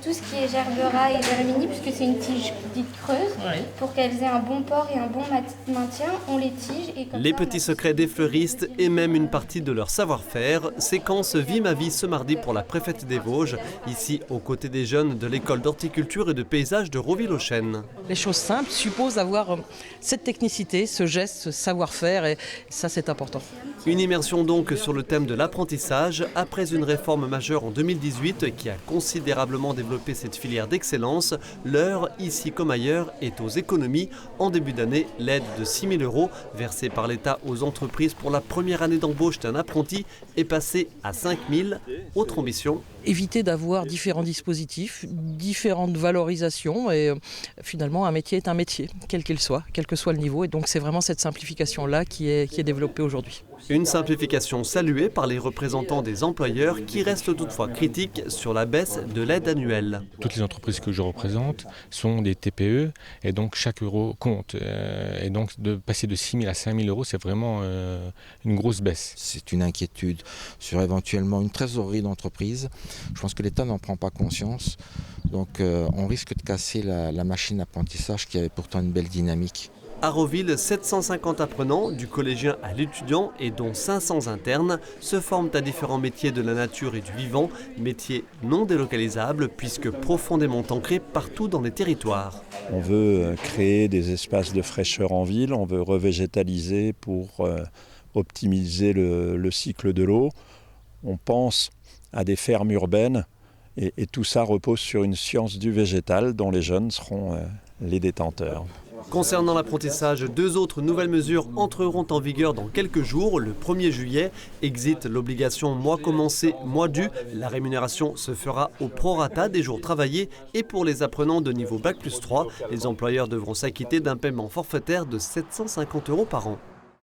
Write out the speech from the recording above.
tout ce qui est gerbera et germini, puisque c'est une tige dite creuse, pour qu'elles aient un bon port et un bon maintien, on les tige. Et comme les ça, petits secrets des fleuristes et même une partie de leur savoir-faire, séquence Vie ma vie ce mardi pour la préfète des Vosges, ici aux côtés des jeunes de l'école d'horticulture et de paysage de Roville-aux-Chênes. Les choses simples supposent avoir cette technicité, ce geste, ce savoir-faire, et ça c'est important. Une immersion donc sur le thème de l'apprentissage, après une réforme majeure en 2018 qui a considérablement développé cette filière d'excellence. L'heure, ici comme ailleurs, est aux économies. En début d'année, l'aide de 6 000 € versée par l'État aux entreprises pour la première année d'embauche d'un apprenti est passée à 5 000. Autre ambition. Éviter d'avoir différents dispositifs, différentes valorisations et finalement un métier est un métier, quel qu'il soit, quel que soit le niveau. Et donc c'est vraiment cette simplification-là qui est développée aujourd'hui. Une simplification saluée par les représentants des employeurs qui restent toutefois critiques sur la baisse de l'aide annuelle. Toutes les entreprises que je représente sont des TPE et donc chaque euro compte. Et donc de passer de 6 000 à 5 000 €, c'est vraiment une grosse baisse. C'est une inquiétude sur éventuellement une trésorerie d'entreprise. Je pense que l'État n'en prend pas conscience. Donc on risque de casser la machine d'apprentissage qui avait pourtant une belle dynamique. À Roville, 750 apprenants, du collégien à l'étudiant et dont 500 internes, se forment à différents métiers de la nature et du vivant, métiers non délocalisables puisque profondément ancrés partout dans les territoires. On veut créer des espaces de fraîcheur en ville, on veut revégétaliser pour optimiser le cycle de l'eau. On pense à des fermes urbaines et tout ça repose sur une science du végétal dont les jeunes seront les détenteurs. Concernant l'apprentissage, 2 autres nouvelles mesures entreront en vigueur dans quelques jours. Le 1er juillet, exit l'obligation mois commencé, mois dû. La rémunération se fera au prorata des jours travaillés et pour les apprenants de niveau Bac+3, les employeurs devront s'acquitter d'un paiement forfaitaire de 750 € par an.